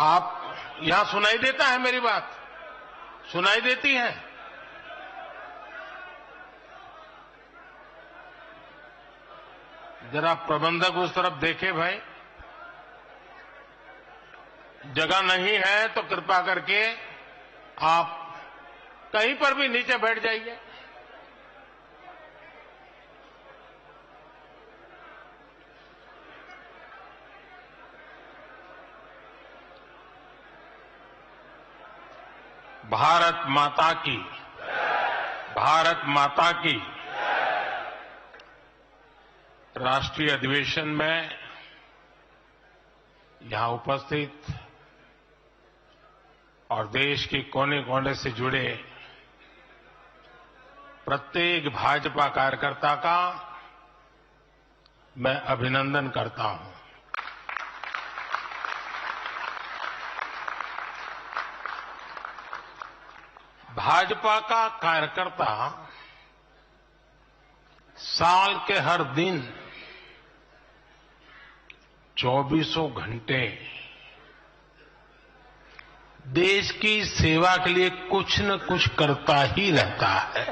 आप यहां सुनाई देता है मेरी बात? सुनाई देती है? जरा प्रबंधक उस तरफ देखे भाई। जगह नहीं है तो कृपा करके आप कहीं पर भी नीचे बैठ जाइए। भारत माता की, भारत माता की। राष्ट्रीय अधिवेशन में यहां उपस्थित और देश के कोने कोने से जुड़े प्रत्येक भाजपा कार्यकर्ता का मैं अभिनंदन करता हूं। भाजपा का कार्यकर्ता साल के हर दिन 24 घंटे देश की सेवा के लिए कुछ न कुछ करता ही रहता है।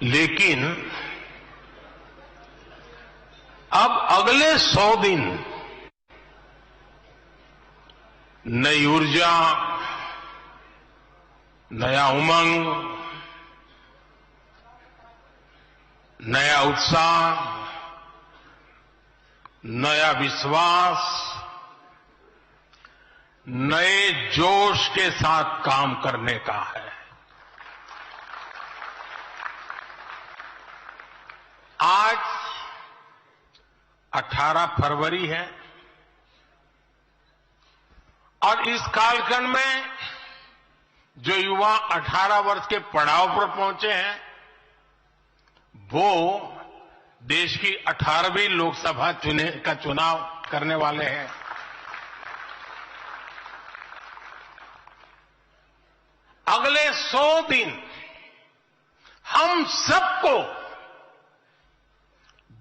लेकिन अब अगले 100 दिन नई ऊर्जा, नया उमंग, नया उत्साह, नया विश्वास, नए जोश के साथ काम करने का है। आज 18 फरवरी है और इस कालखंड में जो युवा 18 वर्ष के पड़ाव पर पहुंचे हैं वो देश की 18वीं लोकसभा का चुनाव करने वाले हैं। अगले 100 दिन हम सबको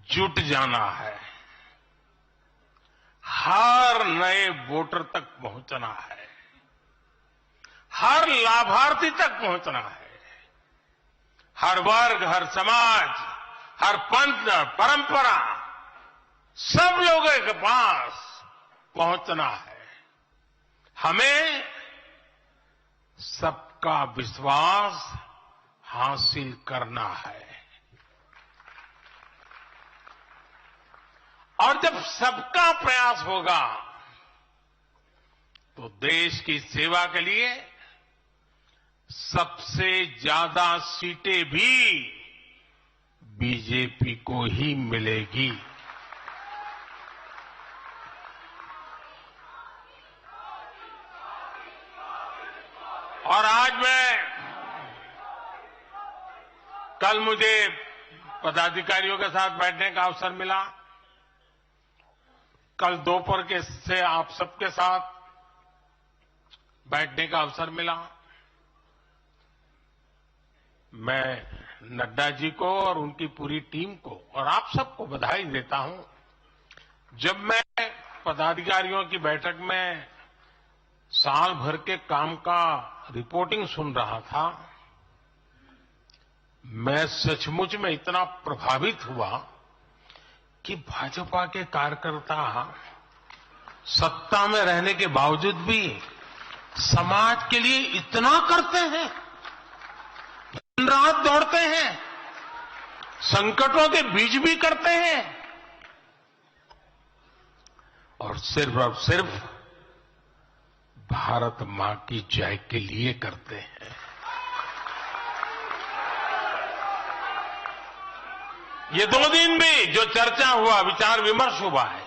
जुट जाना है, हर नए वोटर तक पहुंचना है, हर लाभार्थी तक पहुंचना है, हर वर्ग, हर समाज, हर पंथ, परंपरा, सब लोगों के पास पहुंचना है। हमें सबका विश्वास हासिल करना है। और जब सबका प्रयास होगा तो देश की सेवा के लिए सबसे ज्यादा सीटें भी बीजेपी को ही मिलेगी। और आज कल मुझे पदाधिकारियों के साथ बैठने का अवसर मिला। कल दोपहर से आप सबके साथ बैठने का अवसर मिला। मैं नड्डा जी को और उनकी पूरी टीम को और आप सबको बधाई देता हूं। जब मैं पदाधिकारियों की बैठक में साल भर के काम का रिपोर्टिंग सुन रहा था, मैं सचमुच में इतना प्रभावित हुआ कि भाजपा के कार्यकर्ता सत्ता में रहने के बावजूद भी समाज के लिए इतना करते हैं, दिन रात दौड़ते हैं, संकटों के बीच भी करते हैं और सिर्फ और सिर्फ भारत मां की जय के लिए करते हैं। ये 2 दिन भी जो चर्चा हुआ, विचार विमर्श हुआ है,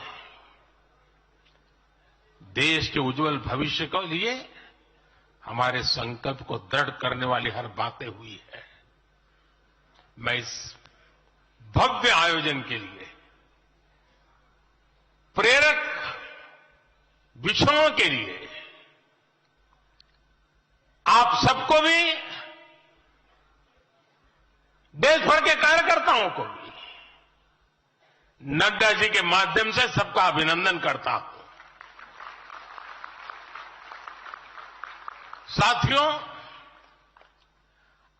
देश के उज्जवल भविष्य के लिए हमारे संकल्प को दृढ़ करने वाली हर बातें हुई है। मैं इस भव्य आयोजन के लिए, प्रेरक विषयों के लिए आप सबको भी, देश भर के कार्यकर्ताओं को भी नड्डा जी के माध्यम से सबका अभिनंदन करता हूं। साथियों,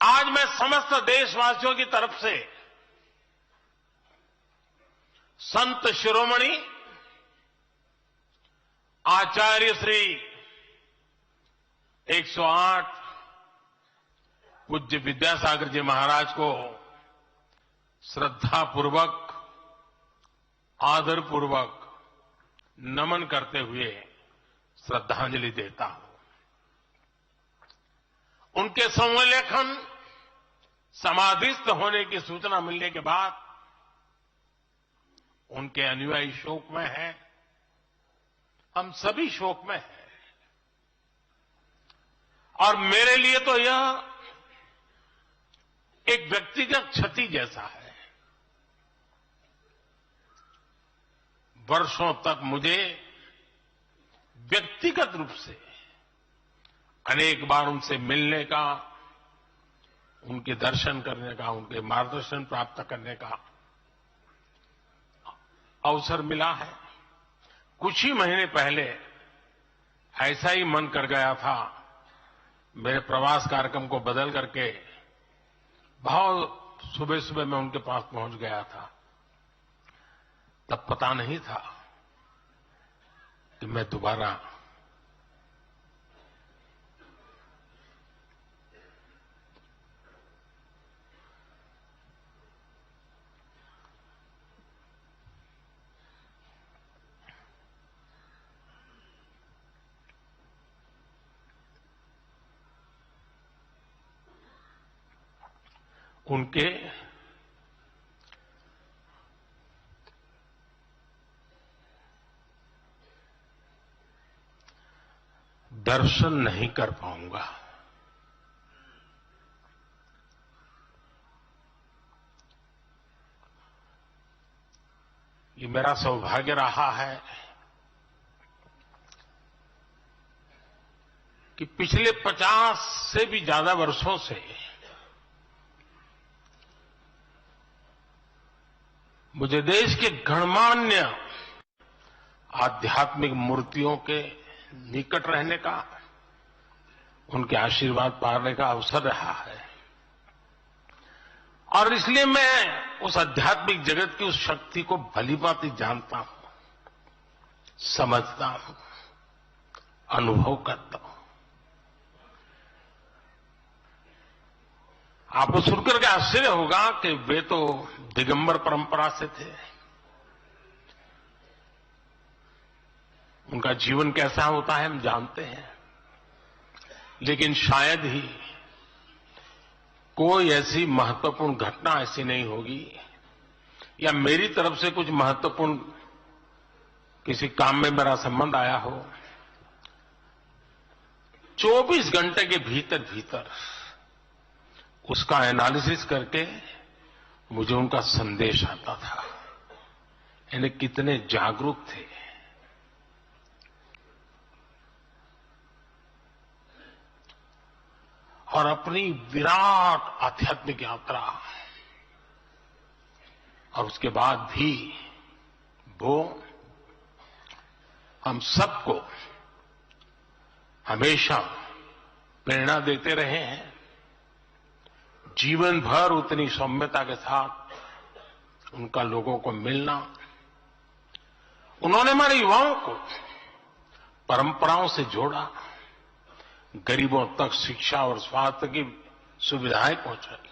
आज मैं समस्त देशवासियों की तरफ से संत शिरोमणि आचार्य श्री 108 पूज्य विद्यासागर जी महाराज को श्रद्धापूर्वक, आदरपूर्वक नमन करते हुए श्रद्धांजलि देता हूं। उनके संलेखन समाधिस्थ होने की सूचना मिलने के बाद उनके अनुयायी शोक में हैं, हम सभी शोक में हैं। और मेरे लिए तो यह एक व्यक्तिगत क्षति जैसा है। वर्षों तक मुझे व्यक्तिगत रूप से अनेक बार उनसे मिलने का, उनके दर्शन करने का, उनके मार्गदर्शन प्राप्त करने का अवसर मिला है। कुछ ही महीने पहले ऐसा ही मन कर गया था, मेरे प्रवास कार्यक्रम को बदल करके बहुत सुबह सुबह मैं उनके पास पहुंच गया था। तब पता नहीं था कि मैं दोबारा उनके दर्शन नहीं कर पाऊंगा। ये मेरा सौभाग्य रहा है कि पिछले 50 से भी ज्यादा वर्षों से मुझे देश के गणमान्य आध्यात्मिक मूर्तियों के निकट रहने का, उनके आशीर्वाद पाने का अवसर रहा है। और इसलिए मैं उस आध्यात्मिक जगत की उस शक्ति को भलीभांति जानता हूं, समझता हूं, अनुभव करता हूं। आपको सुनकर के आश्चर्य होगा कि वे तो दिगंबर परंपरा से थे। उनका जीवन कैसा होता है हम जानते हैं, लेकिन शायद ही कोई ऐसी महत्वपूर्ण घटना ऐसी नहीं होगी या मेरी तरफ से कुछ महत्वपूर्ण किसी काम में मेरा संबंध आया हो, 24 घंटे के भीतर भीतर उसका एनालिसिस करके मुझे उनका संदेश आता था। यानी कितने जागरूक थे। और अपनी विराट आध्यात्मिक यात्रा और उसके बाद भी वो हम सबको हमेशा प्रेरणा देते रहे हैं। जीवन भर उतनी सौम्यता के साथ उनका लोगों को मिलना, उन्होंने हमारे युवाओं को परंपराओं से जोड़ा, गरीबों तक शिक्षा और स्वास्थ्य की सुविधाएं पहुंचाई।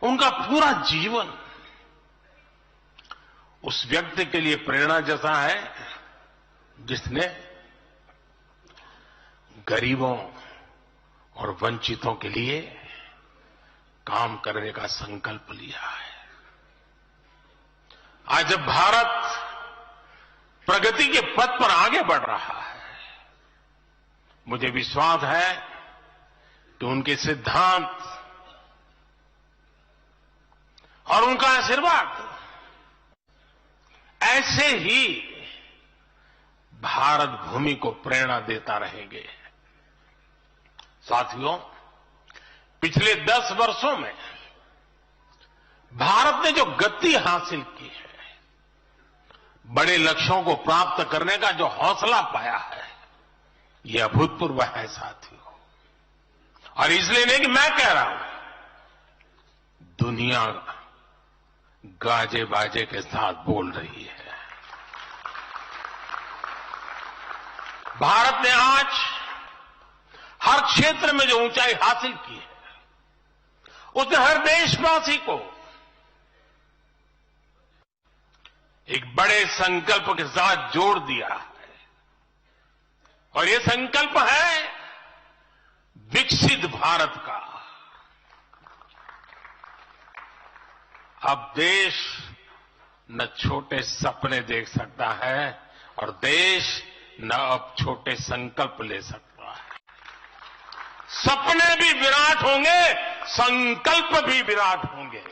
उनका पूरा जीवन उस व्यक्ति के लिए प्रेरणा जैसा है जिसने गरीबों और वंचितों के लिए काम करने का संकल्प लिया है। आज जब भारत प्रगति के पथ पर आगे बढ़ रहा है, मुझे विश्वास है कि उनके सिद्धांत और उनका आशीर्वाद ऐसे ही भारत भूमि को प्रेरणा देता रहेंगे। साथियों, पिछले 10 वर्षों में भारत ने जो गति हासिल की है, बड़े लक्ष्यों को प्राप्त करने का जो हौसला पाया है, ये अभूतपूर्व है साथियों। और इसलिए नहीं कि मैं कह रहा हूं, दुनिया गाजे बाजे के साथ बोल रही है। भारत ने आज हर क्षेत्र में जो ऊंचाई हासिल की है, उसने हर देशवासी को एक बड़े संकल्प के साथ जोड़ दिया है। और ये संकल्प है विकसित भारत का। अब देश न छोटे सपने देख सकता है और देश न अब छोटे संकल्प ले सकता है। सपने भी विराट होंगे, संकल्प भी विराट होंगे।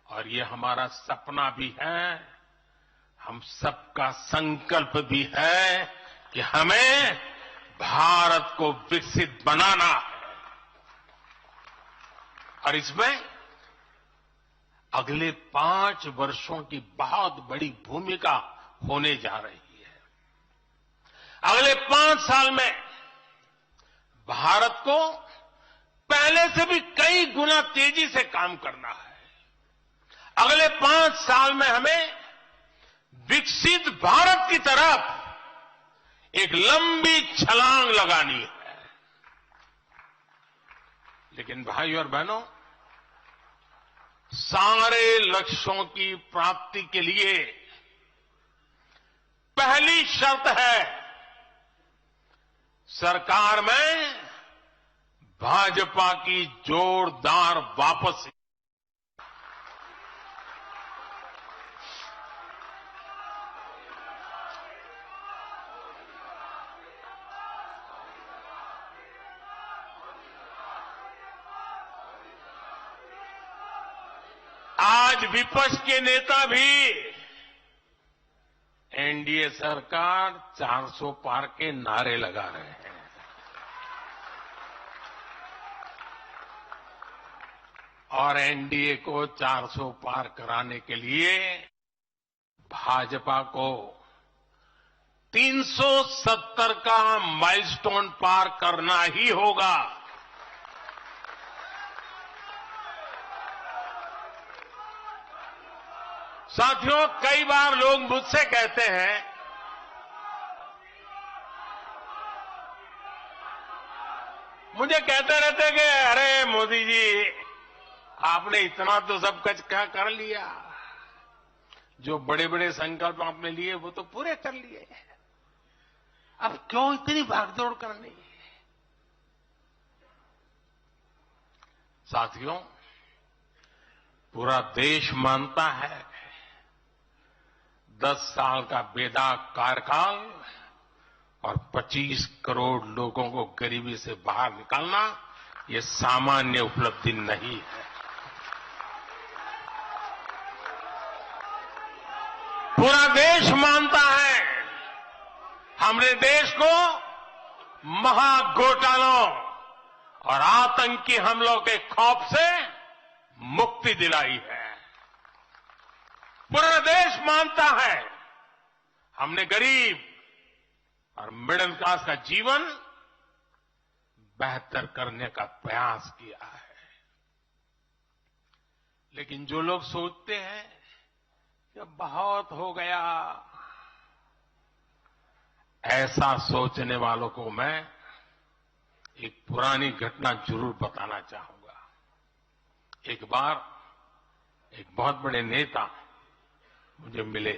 और ये हमारा सपना भी है, हम सबका संकल्प भी है कि हमें भारत को विकसित बनाना है। और इसमें अगले 5 वर्षों की बहुत बड़ी भूमिका होने जा रही है। अगले 5 साल में भारत को पहले से भी कई गुना तेजी से काम करना है। अगले 5 साल में हमें विकसित भारत की तरफ एक लंबी छलांग लगानी है। लेकिन भाई और बहनों, सारे लक्ष्यों की प्राप्ति के लिए पहली शर्त है, सरकार में भाजपा की जोरदार वापसी। आज विपक्ष के नेता भी एनडीए सरकार 400 पार के नारे लगा रहे हैं। और एनडीए को 400 पार कराने के लिए भाजपा को 370 का माइलस्टोन पार करना ही होगा। साथियों, कई बार लोग मुझसे कहते हैं, मुझे कहते रहते कि अरे मोदी जी, आपने इतना तो सब कुछ क्या कर लिया, जो बड़े बड़े संकल्प आपने लिए वो तो पूरे कर लिए, अब क्यों इतनी भागदौड़ करनी। साथियों, पूरा देश मानता है 10 साल का बेदाग कार्यकाल और 25 करोड़ लोगों को गरीबी से बाहर निकालना ये सामान्य उपलब्धि नहीं है। पूरा देश मानता है हमने देश को महाघोटालों और आतंकी हमलों के खौफ से मुक्ति दिलाई है। पूरा देश मानता है हमने गरीब और मिडिल क्लास का जीवन बेहतर करने का प्रयास किया है। लेकिन जो लोग सोचते हैं कि बहुत हो गया, ऐसा सोचने वालों को मैं एक पुरानी घटना जरूर बताना चाहूंगा। एक बार एक बहुत बड़े नेता मुझे मिले,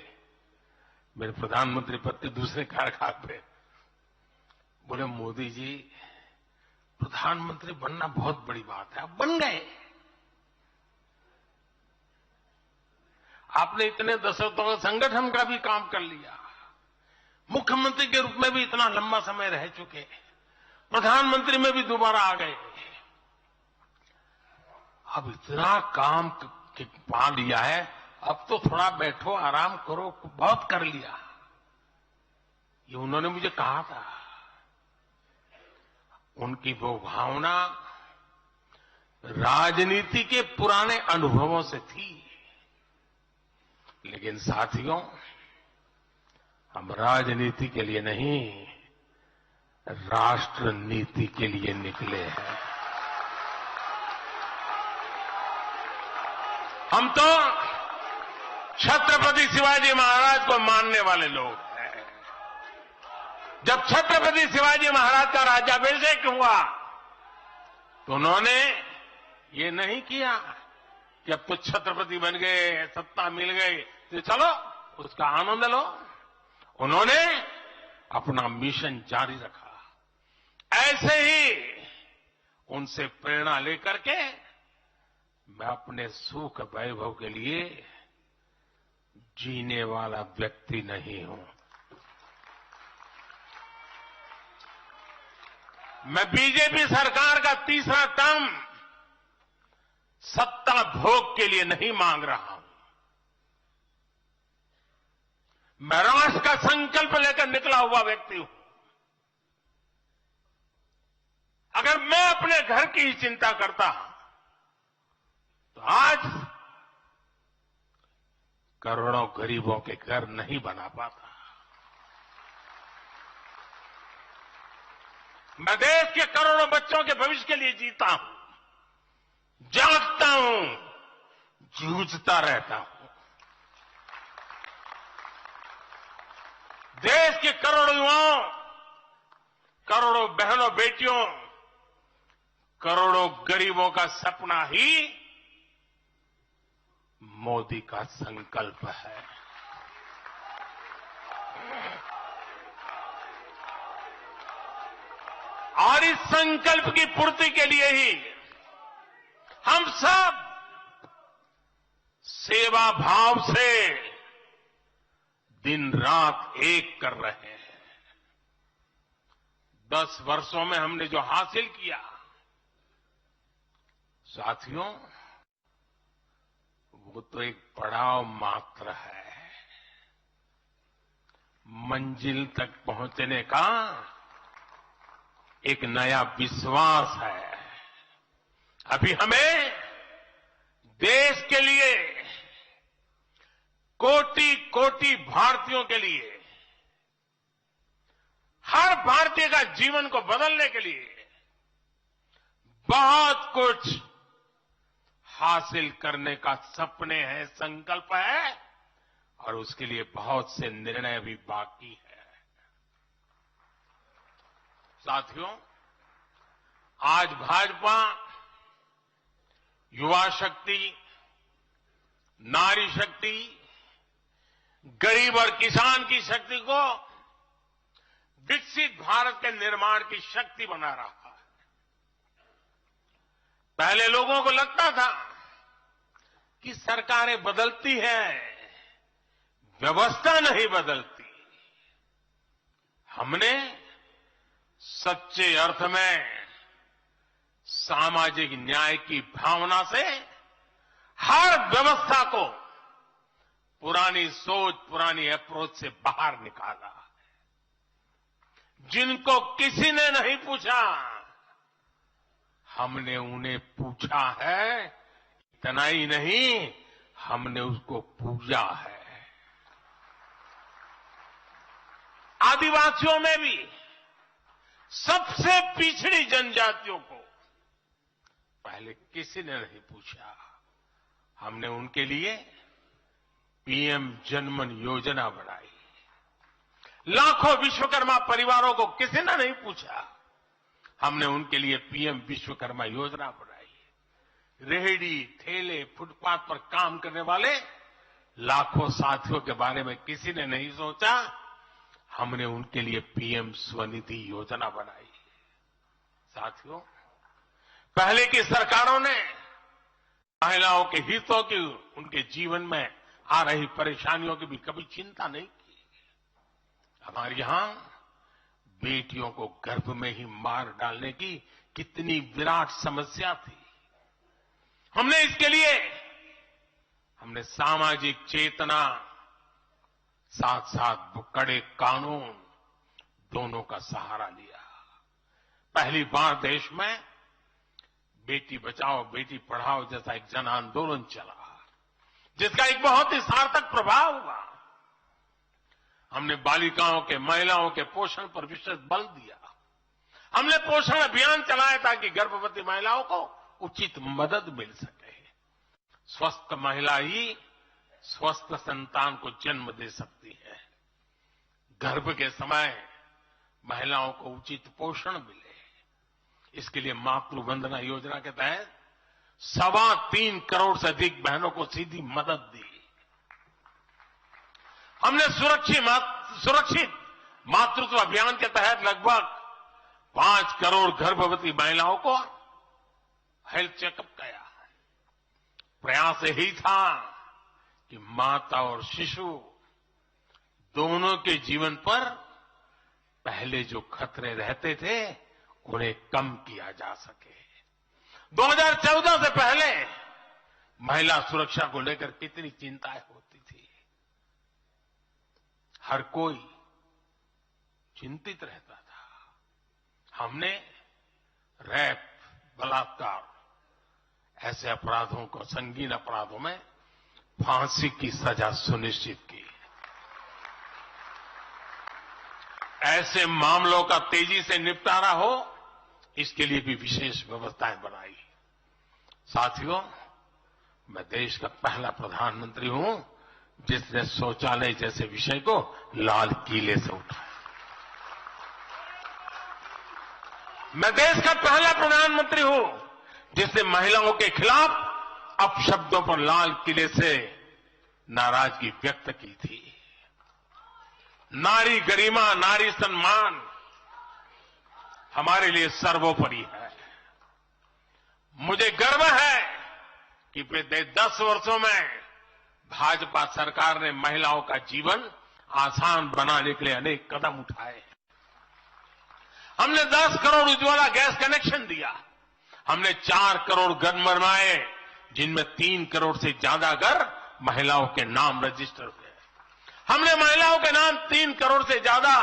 मेरे प्रधानमंत्री पद के दूसरे कार्यकाल पे। बोले, मोदी जी, प्रधानमंत्री बनना बहुत बड़ी बात है, आप बन गए। आपने इतने दशकों का संगठन का भी काम कर लिया, मुख्यमंत्री के रूप में भी इतना लंबा समय रह चुके, प्रधानमंत्री में भी दोबारा आ गए। अब इतना काम पा लिया है, अब तो थोड़ा बैठो, आराम करो, बहुत कर लिया। ये उन्होंने मुझे कहा था। उनकी वो भावना राजनीति के पुराने अनुभवों से थी। लेकिन साथियों, हम राजनीति के लिए नहीं, राष्ट्र नीति के लिए निकले हैं। हम तो छत्रपति शिवाजी महाराज को मानने वाले लोग हैं। जब छत्रपति शिवाजी महाराज का राज्याभिषेक हुआ तो उन्होंने ये नहीं किया कि अब तो छत्रपति बन गए, सत्ता मिल गई तो चलो उसका आनंद लो। उन्होंने अपना मिशन जारी रखा। ऐसे ही उनसे प्रेरणा लेकर के मैं अपने सुख वैभव के लिए जीने वाला व्यक्ति नहीं हूं। मैं बीजेपी सरकार का तीसरा टर्म सत्ता भोग के लिए नहीं मांग रहा हूं। मैं राष्ट्र का संकल्प लेकर निकला हुआ व्यक्ति हूं। अगर मैं अपने घर की ही चिंता करता तो आज करोड़ों गरीबों के घर नहीं बना पाता। मैं देश के करोड़ों बच्चों के भविष्य के लिए जीता हूं, जागता हूं, जूझता रहता हूं। देश के करोड़ों युवाओं, करोड़ों बहनों बेटियों, करोड़ों गरीबों का सपना ही मोदी का संकल्प है। और इस संकल्प की पूर्ति के लिए ही हम सब सेवा भाव से दिन रात एक कर रहे हैं। 10 वर्षों में हमने जो हासिल किया, साथियों, वो तो एक पड़ाव मात्र है। मंजिल तक पहुंचने का एक नया विश्वास है। अभी हमें देश के लिए, कोटि कोटि भारतीयों के लिए, हर भारतीय का जीवन को बदलने के लिए बहुत कुछ हासिल करने का सपने हैं, संकल्प है, और उसके लिए बहुत से निर्णय भी बाकी है। साथियों, आज भाजपा युवा शक्ति, नारी शक्ति, गरीब और किसान की शक्ति को विकसित भारत के निर्माण की शक्ति बना रहा है। पहले लोगों को लगता था कि सरकारें बदलती हैं, व्यवस्था नहीं बदलती। हमने सच्चे अर्थ में सामाजिक न्याय की भावना से हर व्यवस्था को पुरानी सोच, पुरानी अप्रोच से बाहर निकाला। जिनको किसी ने नहीं पूछा, हमने उन्हें पूछा है। इतना ही नहीं, हमने उसको पूजा है। आदिवासियों में भी सबसे पिछड़ी जनजातियों को पहले किसी ने नहीं पूछा। हमने उनके लिए पीएम जनमन योजना बनाई। लाखों विश्वकर्मा परिवारों को किसी ने नहीं पूछा, हमने उनके लिए पीएम विश्वकर्मा योजना बनाई। रेहड़ी, ठेले, फुटपाथ पर काम करने वाले लाखों साथियों के बारे में किसी ने नहीं सोचा, हमने उनके लिए पीएम स्वनिधि योजना बनाई। साथियों, पहले की सरकारों ने महिलाओं के हितों की, उनके जीवन में आ रही परेशानियों की भी कभी चिंता नहीं की। हमारे यहां बेटियों को गर्भ में ही मार डालने की कितनी विराट समस्या थी। हमने इसके लिए सामाजिक चेतना, साथ साथ कड़े कानून दोनों का सहारा लिया। पहली बार देश में बेटी बचाओ बेटी पढ़ाओ जैसा एक जन आंदोलन चला, जिसका एक बहुत ही सार्थक प्रभाव हुआ। हमने बालिकाओं के, महिलाओं के पोषण पर विशेष बल दिया। हमने पोषण अभियान चलाया ताकि गर्भवती महिलाओं को उचित मदद मिल सके। स्वस्थ महिला ही स्वस्थ संतान को जन्म दे सकती है। गर्भ के समय महिलाओं को उचित पोषण मिले, इसके लिए मातृ वंदना योजना के तहत 3.25 करोड़ से अधिक बहनों को सीधी मदद दी। हमने सुरक्षित मातृत्व अभियान के तहत लगभग 5 करोड़ गर्भवती महिलाओं को हेल्थ चेकअप किया। प्रयास यही था कि माता और शिशु दोनों के जीवन पर पहले जो खतरे रहते थे उन्हें कम किया जा सके। 2014 से पहले महिला सुरक्षा को लेकर कितनी चिंताएं होती थी, हर कोई चिंतित रहता था। हमने रेप, बलात्कार ऐसे अपराधों को, संगीन अपराधों में फांसी की सजा सुनिश्चित की। ऐसे मामलों का तेजी से निपटारा हो, इसके लिए भी विशेष व्यवस्थाएं बनाई। साथियों, मैं देश का पहला प्रधानमंत्री हूं जिसने शौचालय जैसे विषय को लाल किले से उठाया। मैं देश का पहला प्रधानमंत्री हूं जिसने महिलाओं के खिलाफ अपशब्दों पर लाल किले से नाराजगी व्यक्त की थी। नारी गरिमा, नारी सम्मान हमारे लिए सर्वोपरि है। मुझे गर्व है कि पिछले 10 वर्षों में भाजपा सरकार ने महिलाओं का जीवन आसान बनाने के लिए अनेक कदम उठाए। हमने 10 करोड़ उज्ज्वला गैस कनेक्शन दिया। हमने 4 करोड़ घर बनवाए, जिनमें 3 करोड़ से ज्यादा घर महिलाओं के नाम रजिस्टर हुए। हमने महिलाओं के नाम 3 करोड़ से ज्यादा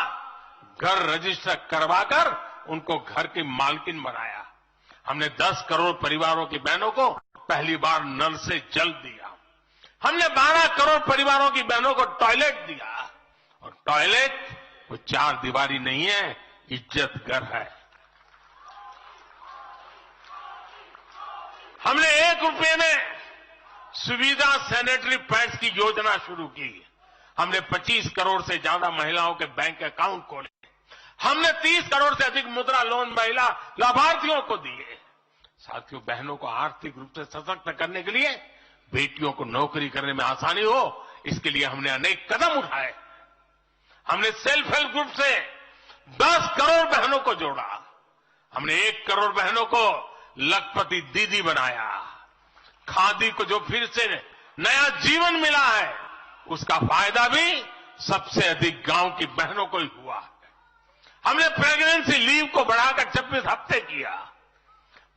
घर रजिस्टर करवाकर उनको घर की मालकिन बनाया। हमने 10 करोड़ परिवारों की बहनों को पहली बार नल से जल दिया। हमने 12 करोड़ परिवारों की बहनों को टॉयलेट दिया, और टॉयलेट वो 4 दीवारी नहीं है, इज्जत घर है। हमने 1 रुपये में सुविधा सैनिटरी पैड्स की योजना शुरू की। हमने 25 करोड़ से ज्यादा महिलाओं के बैंक अकाउंट खोले। हमने 30 करोड़ से अधिक मुद्रा लोन महिला लाभार्थियों को दिए। साथियों, बहनों को आर्थिक रूप से सशक्त करने के लिए, बेटियों को नौकरी करने में आसानी हो, इसके लिए हमने अनेक कदम उठाए। हमने सेल्फ हेल्प ग्रुप से 10 करोड़ बहनों को जोड़ा। हमने 1 करोड़ बहनों को लखपति दीदी बनाया। खादी को जो फिर से नया जीवन मिला है, उसका फायदा भी सबसे अधिक गांव की बहनों को ही हुआ है। हमने प्रेगनेंसी लीव को बढ़ाकर 26 हफ्ते किया।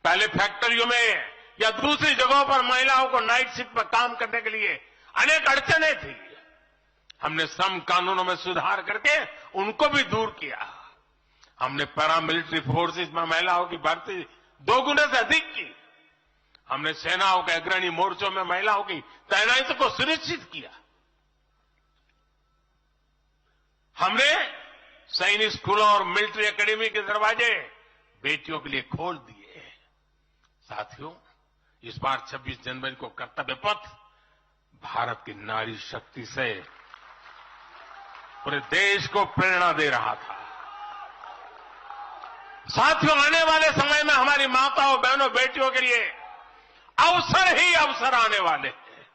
पहले फैक्ट्रियों में या दूसरी जगहों पर महिलाओं को नाइट शिफ्ट पर काम करने के लिए अनेक अड़चनें थी। हमने श्रम कानूनों में सुधार करके उनको भी दूर किया। हमने पैरामिलिट्री फोर्सेस में महिलाओं की भर्ती 2 गुने से अधिक की। हमने सेनाओं के अग्रणी मोर्चों में महिलाओं की तैनाती को सुनिश्चित किया। हमने सैनिक स्कूलों और मिलिट्री एकेडमी के दरवाजे बेटियों के लिए खोल दिए। साथियों, इस बार 26 जनवरी को कर्तव्य पथ भारत की नारी शक्ति से पूरे देश को प्रेरणा दे रहा था। साथियों, आने वाले समय में हमारी माताओं, बहनों, बेटियों के लिए अवसर ही अवसर आने वाले हैं।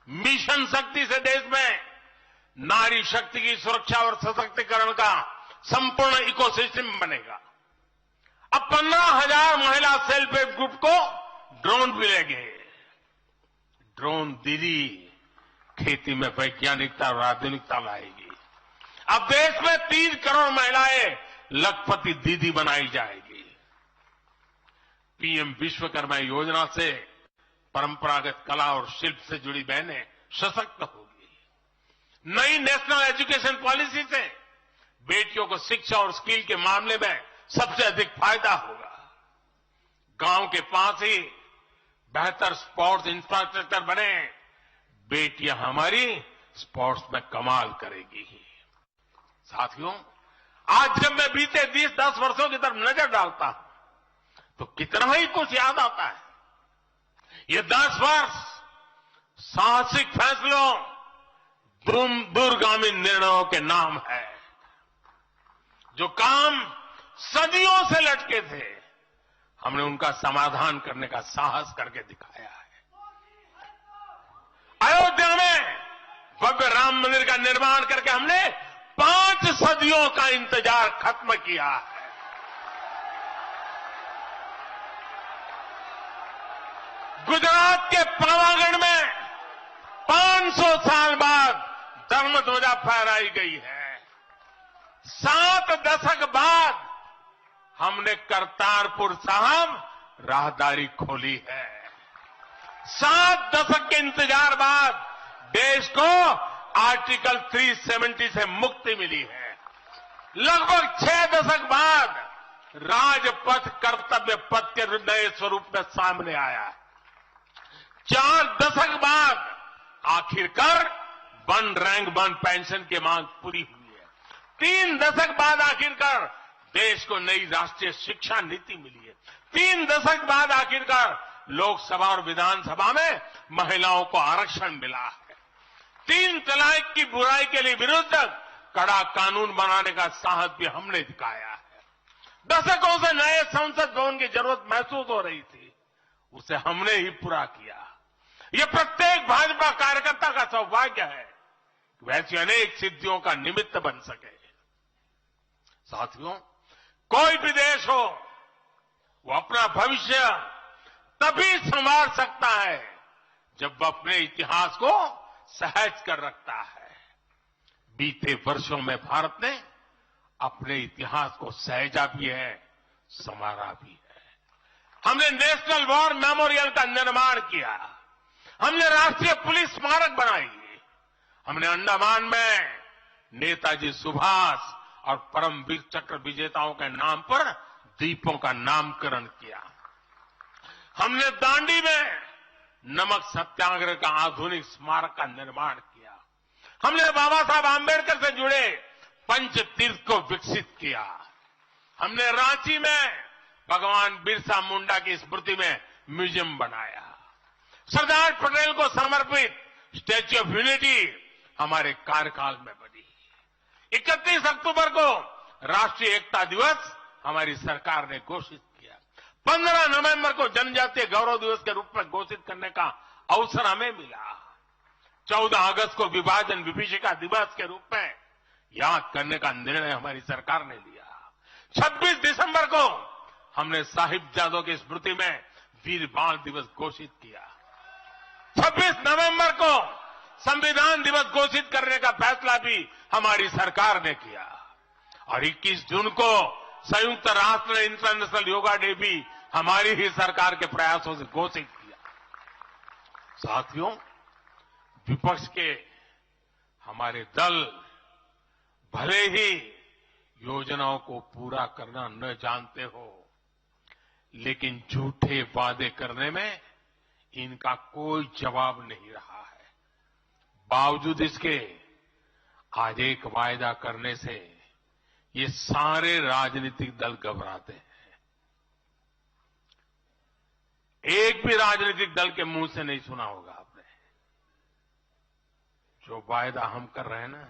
मिशन शक्ति से देश में नारी शक्ति की सुरक्षा और सशक्तिकरण का संपूर्ण इकोसिस्टम बनेगा। अब 15,000 महिला सेल्फ हेल्प ग्रुप को ड्रोन मिलेंगे। ड्रोन दीदी खेती में वैज्ञानिकता और आधुनिकता लाएगी। अब देश में 3 करोड़ महिलाएं लखपति दीदी बनाई जाएगी। पीएम विश्वकर्मा योजना से परंपरागत कला और शिल्प से जुड़ी बहनें सशक्त होगी। नई नेशनल एजुकेशन पॉलिसी से बेटियों को शिक्षा और स्किल के मामले में सबसे अधिक फायदा होगा। गांव के पास ही बेहतर स्पोर्ट्स इंफ्रास्ट्रक्चर बने, बेटियां हमारी स्पोर्ट्स में कमाल करेगी। साथियों, आज जब मैं बीते 10 वर्षों की तरफ नजर डालता हूं तो कितना ही कुछ याद आता है। ये 10 वर्ष साहसिक फैसलों, दूरगामी निर्णयों के नाम है। जो काम सदियों से लटके थे, हमने उनका समाधान करने का साहस करके दिखाया है। अयोध्या में भव्य राम मंदिर का निर्माण करके हमने 5 सदियों का इंतजार खत्म किया है। गुजरात के पावागढ़ में 500 साल बाद धर्म ध्वजा फहराई गई है। 7 दशक बाद हमने करतारपुर साहिब राहदारी खोली है। 7 दशक के इंतजार बाद देश को आर्टिकल 370 से मुक्ति मिली है। लगभग 6 दशक बाद राजपथ कर्तव्य पथ के नए स्वरूप में सामने आया है। 4 दशक बाद आखिरकार वन रैंक वन पेंशन की मांग पूरी हुई है। 3 दशक बाद आखिरकार देश को नई राष्ट्रीय शिक्षा नीति मिली है। 3 दशक बाद आखिरकार लोकसभा और विधानसभा में महिलाओं को आरक्षण मिला है। 3 तलाक की बुराई के लिए विरुद्ध कड़ा कानून बनाने का साहस भी हमने दिखाया है। दशकों से नए संसद भवन की जरूरत महसूस हो रही थी, उसे हमने ही पूरा किया। ये प्रत्येक भाजपा कार्यकर्ता का सौभाग्य है कि वैसी अनेक सिद्धियों का निमित्त बन सके। साथियों, कोई भी देश हो, वो अपना भविष्य तभी संवार सकता है जब वह अपने इतिहास को सहज कर रखता है। बीते वर्षों में भारत ने अपने इतिहास को सहेजा भी है, संवारा भी है। हमने नेशनल वॉर मेमोरियल का निर्माण किया। हमने राष्ट्रीय पुलिस स्मारक बनाई। हमने अंडमान में नेताजी सुभाष और परमवीर चक्र विजेताओं के नाम पर द्वीपों का नामकरण किया। हमने दांडी में नमक सत्याग्रह का आधुनिक स्मारक का निर्माण किया। हमने बाबा साहब आंबेडकर से जुड़े पंच तीर्थ को विकसित किया। हमने रांची में भगवान बिरसा मुंडा की स्मृति में म्यूजियम बनाया। सरदार पटेल को समर्पित स्टैच्यू ऑफ यूनिटी हमारे कार्यकाल में बनी। 31 अक्टूबर को राष्ट्रीय एकता दिवस हमारी सरकार ने घोषित किया। 15 नवंबर को जनजातीय गौरव दिवस के रूप में घोषित करने का अवसर हमें मिला। 14 अगस्त को विभाजन विभीषिका दिवस के रूप में याद करने का निर्णय हमारी सरकार ने लिया। 26 दिसंबर को हमने साहिबजादों की स्मृति में वीर बाल दिवस घोषित किया। 26 नवंबर को संविधान दिवस घोषित करने का फैसला भी हमारी सरकार ने किया और 21 जून को संयुक्त राष्ट्र इंटरनेशनल योगा डे भी हमारी ही सरकार के प्रयासों से घोषित किया। साथियों, विपक्ष के हमारे दल भले ही योजनाओं को पूरा करना न जानते हो, लेकिन झूठे वादे करने में इनका कोई जवाब नहीं रहा है। बावजूद इसके आज एक वायदा करने से ये सारे राजनीतिक दल घबराते हैं। एक भी राजनीतिक दल के मुंह से नहीं सुना होगा आपने, जो वायदा हम कर रहे हैं ना,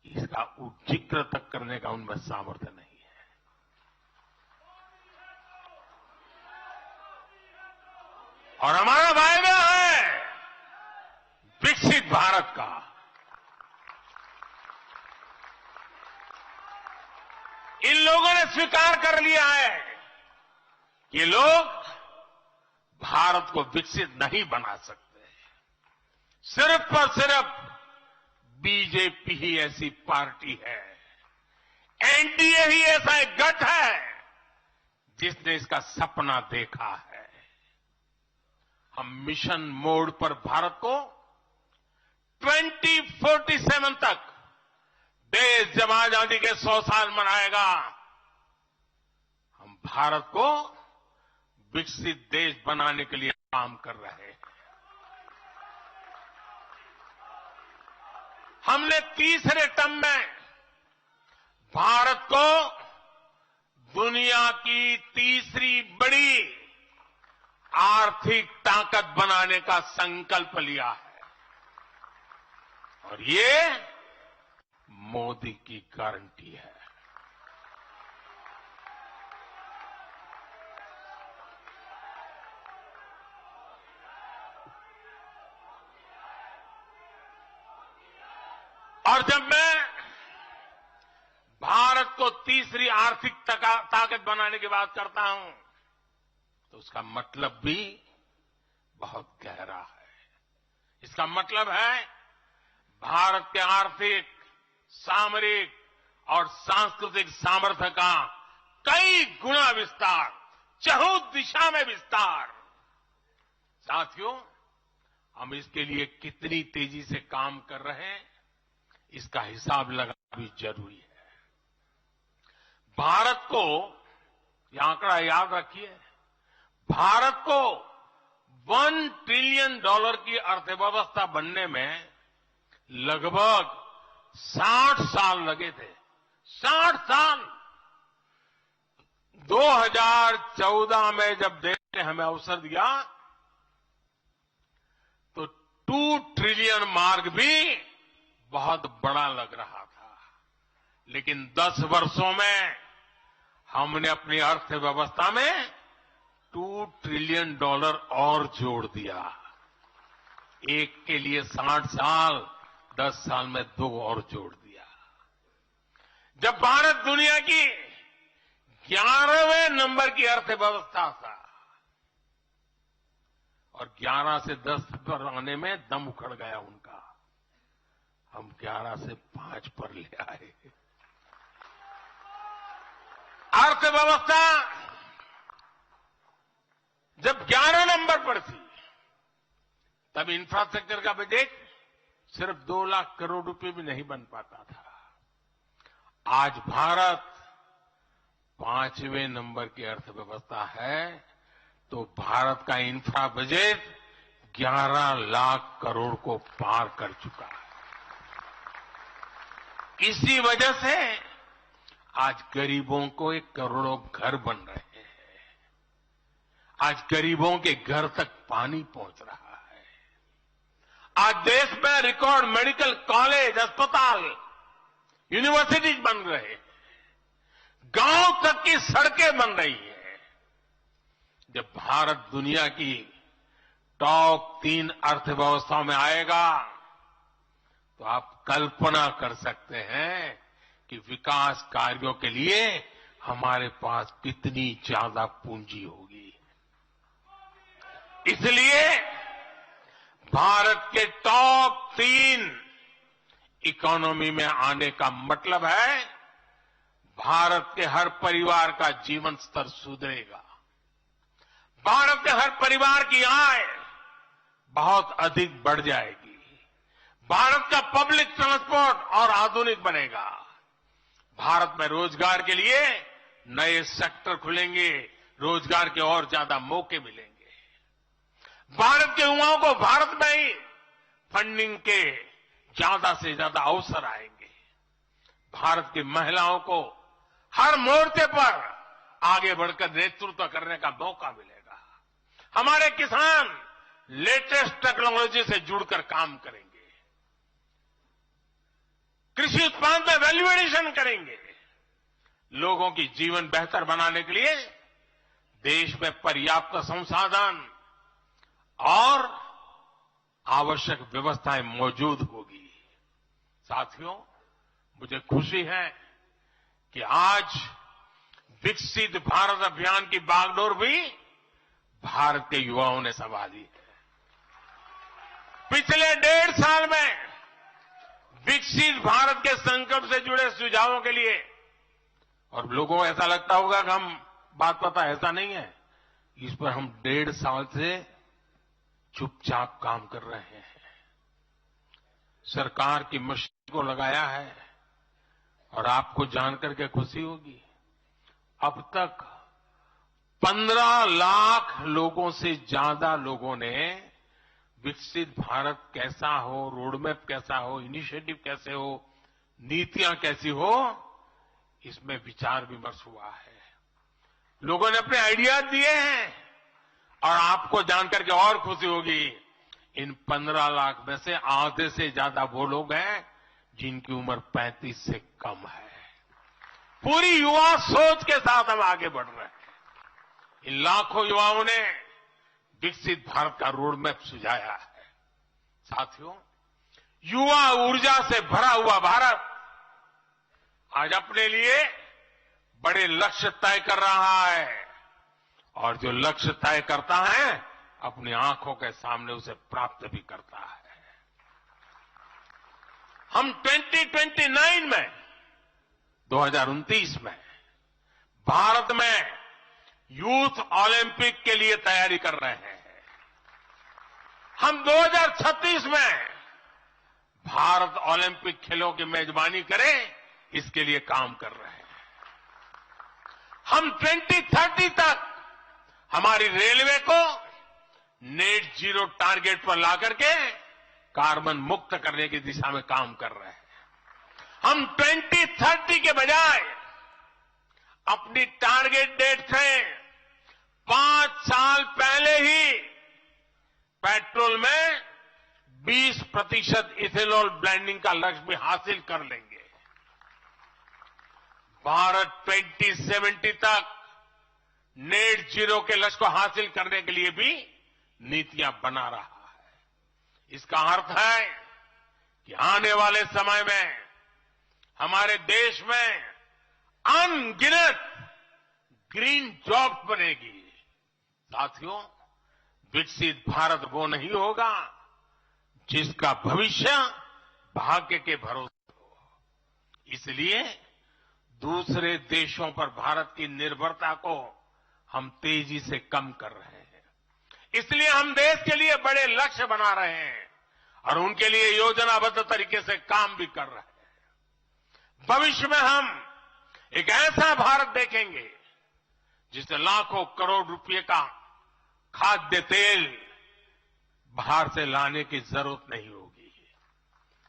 इसका जिक्र तक करने का उनमें सामर्थ्य नहीं है। और हमारा वायदा है विकसित भारत का। इन लोगों ने स्वीकार कर लिया है कि ये लोग भारत को विकसित नहीं बना सकते। सिर्फ और सिर्फ बीजेपी ही ऐसी पार्टी है, एनडीए ही ऐसा एक गठ है जिसने इसका सपना देखा है। हम मिशन मोड पर भारत को 2047 तक देश जब आजादी के 100 साल मनाएगा, हम भारत को विकसित देश बनाने के लिए काम कर रहे हैं। हमने तीसरे टर्म में भारत को दुनिया की तीसरी बड़ी आर्थिक ताकत बनाने का संकल्प लिया है और ये मोदी की गारंटी है। और जब मैं भारत को तीसरी आर्थिक ताकत बनाने की बात करता हूं तो उसका मतलब भी बहुत गहरा है। इसका मतलब है भारत के आर्थिक, सामरिक और सांस्कृतिक सामर्थ्य का कई गुना विस्तार, चहुं दिशा में विस्तार। साथियों, हम इसके लिए कितनी तेजी से काम कर रहे हैं, इसका हिसाब लगाना भी जरूरी है। भारत को, यह आंकड़ा याद रखिए, भारत को $1 ट्रिलियन की अर्थव्यवस्था बनने में लगभग 60 साल लगे थे। 60 साल। 2014 में जब देश ने हमें अवसर दिया तो 2 ट्रिलियन मार्क भी बहुत बड़ा लग रहा था, लेकिन 10 वर्षों में हमने अपनी अर्थव्यवस्था में $2 ट्रिलियन और जोड़ दिया। एक के लिए 60 साल, 10 साल में 2 और जोड़ दिया। जब भारत दुनिया की 11वें नंबर की अर्थव्यवस्था था और 11 से 10 पर आने में दम उखड़ गया उनका, हम 11 से 5 पर ले आए। अर्थव्यवस्था जब 11 नंबर पर थी तब इंफ्रास्ट्रक्चर का बजट सिर्फ 2 लाख करोड़ रुपए भी नहीं बन पाता था। आज भारत 5वें नंबर की अर्थव्यवस्था है तो भारत का इंफ्रा बजट 11 लाख करोड़ को पार कर चुका है। इसी वजह से आज गरीबों को 1 करोड़ों घर बन रहे हैं। आज गरीबों के घर तक पानी पहुंच रहा है। आज देश में रिकॉर्ड मेडिकल कॉलेज, अस्पताल, यूनिवर्सिटीज बन रहे हैं। गांव तक की सड़कें बन रही हैं। जब भारत दुनिया की टॉप 3 अर्थव्यवस्थाओं में आएगा तो आप कल्पना कर सकते हैं कि विकास कार्यों के लिए हमारे पास कितनी ज्यादा पूंजी होगी। इसलिए भारत के टॉप 3 इकोनॉमी में आने का मतलब है भारत के हर परिवार का जीवन स्तर सुधरेगा। भारत के हर परिवार की आय बहुत अधिक बढ़ जाएगी। भारत का पब्लिक ट्रांसपोर्ट और आधुनिक बनेगा। भारत में रोजगार के लिए नए सेक्टर खुलेंगे, रोजगार के और ज्यादा मौके मिलेंगे। भारत के युवाओं को भारत में ही फंडिंग के ज्यादा से ज्यादा अवसर आएंगे। भारत की महिलाओं को हर मोर्चे पर आगे बढ़कर नेतृत्व करने का मौका मिलेगा। हमारे किसान लेटेस्ट टेक्नोलॉजी से जुड़कर काम करेंगे। कृषि उत्पाद में वैल्यू एडिशन करेंगे। लोगों की जीवन बेहतर बनाने के लिए देश में पर्याप्त संसाधन और आवश्यक व्यवस्थाएं मौजूद होगी। साथियों, मुझे खुशी है कि आज विकसित भारत अभियान की बागडोर भी भारत के युवाओं ने संभाली है। पिछले 1.5 साल में विकसित भारत के संकल्प से जुड़े सुझावों के लिए, और लोगों को ऐसा लगता होगा कि हम बात पता, ऐसा नहीं है। इस पर हम 1.5 साल से चुपचाप काम कर रहे हैं। सरकार की मशीन को लगाया है और आपको जानकर के खुशी होगी, अब तक 15 लाख लोगों से ज्यादा लोगों ने विकसित भारत कैसा हो, रोडमैप कैसा हो, इनिशिएटिव कैसे हो, नीतियां कैसी हो, इसमें विचार विमर्श हुआ है। लोगों ने अपने आइडियाज दिए हैं और आपको जानकर के और खुशी होगी, इन 15 लाख में से आधे से ज्यादा वो लोग हैं जिनकी उम्र 35 से कम है। पूरी युवा सोच के साथ हम आगे बढ़ रहे हैं। इन लाखों युवाओं ने विकसित भारत का रोड मैप सुझाया है। साथियों, युवा ऊर्जा से भरा हुआ भारत आज अपने लिए बड़े लक्ष्य तय कर रहा है और जो लक्ष्य तय करता है अपनी आंखों के सामने उसे प्राप्त भी करता है। हम 2029 में 2029 में भारत में यूथ ओलंपिक के लिए तैयारी कर रहे हैं। हम 2036 में भारत ओलंपिक खेलों की मेजबानी करें, इसके लिए काम कर रहे हैं। हम 2030 तक हमारी रेलवे को नेट जीरो टारगेट पर ला करके कार्बन मुक्त करने की दिशा में काम कर रहे हैं। हम 2030 के बजाय अपनी टारगेट डेट से 5 साल पहले ही पेट्रोल में 20% इथेनॉल ब्लेंडिंग का लक्ष्य भी हासिल कर लेंगे। भारत 2070 तक नेट जीरो के लक्ष्य को हासिल करने के लिए भी नीतियां बना रहा है। इसका अर्थ है कि आने वाले समय में हमारे देश में अनगिनत ग्रीन जॉब्स बनेगी। साथियों, विकसित भारत वो नहीं होगा जिसका भविष्य भाग्य के भरोसे हो। इसलिए दूसरे देशों पर भारत की निर्भरता को हम तेजी से कम कर रहे हैं। इसलिए हम देश के लिए बड़े लक्ष्य बना रहे हैं और उनके लिए योजनाबद्ध तरीके से काम भी कर रहे हैं। भविष्य में हम एक ऐसा भारत देखेंगे जिससे लाखों करोड़ रुपए का खाद्य तेल बाहर से लाने की जरूरत नहीं होगी।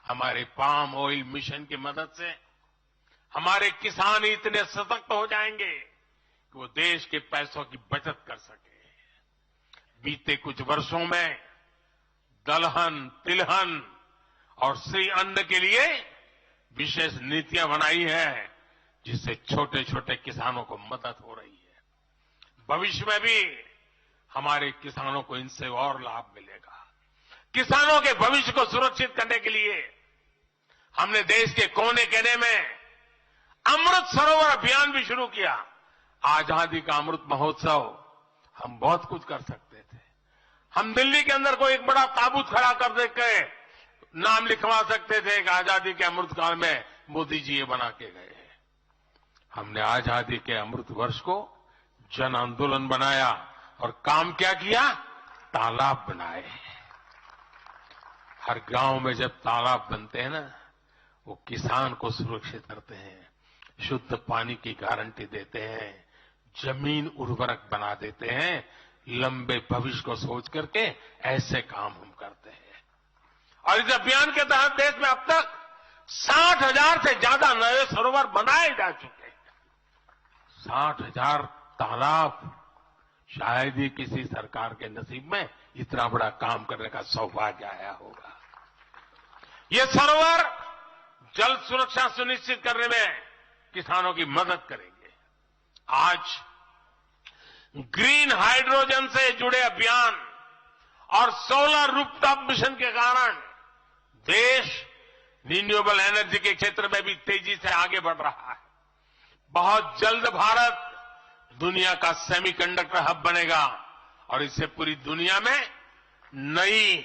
हमारे पाम ऑयल मिशन की मदद से हमारे किसान इतने सशक्त हो जाएंगे कि वो देश के पैसों की बचत कर सके। बीते कुछ वर्षों में दलहन, तिलहन और श्री अन्न के लिए विशेष नीतियां बनाई है, जिससे छोटे छोटे किसानों को मदद हो रही है। भविष्य में भी हमारे किसानों को इनसे और लाभ मिलेगा। किसानों के भविष्य को सुरक्षित करने के लिए हमने देश के कोने कोने में अमृत सरोवर अभियान भी शुरू किया। आजादी का अमृत महोत्सव, हम बहुत कुछ कर सकते थे। हम दिल्ली के अंदर कोई एक बड़ा ताबूत खड़ा कर देके नाम लिखवा सकते थे कि आजादी के अमृत काल में मोदी जी ये बना के गए। हमने आजादी के अमृत वर्ष को जन आंदोलन बनाया और काम क्या किया? तालाब बनाए। हर गांव में जब तालाब बनते हैं ना, वो किसान को सुरक्षित करते हैं, शुद्ध पानी की गारंटी देते हैं, जमीन उर्वरक बना देते हैं। लंबे भविष्य को सोच करके ऐसे काम हम करते हैं। और इस अभियान के तहत देश में अब तक 60,000 से ज्यादा नए सरोवर बनाए जा चुके हैं। 60,000 तालाब, शायद ही किसी सरकार के नसीब में इतना बड़ा काम करने का सौभाग्य आया होगा। ये सरोवर जल सुरक्षा सुनिश्चित करने में किसानों की मदद करेंगे। आज ग्रीन हाइड्रोजन से जुड़े अभियान और सोलर रूफटॉप मिशन के कारण देश रिन्यूएबल एनर्जी के क्षेत्र में भी तेजी से आगे बढ़ रहा है। बहुत जल्द भारत दुनिया का सेमीकंडक्टर हब बनेगा और इससे पूरी दुनिया में नई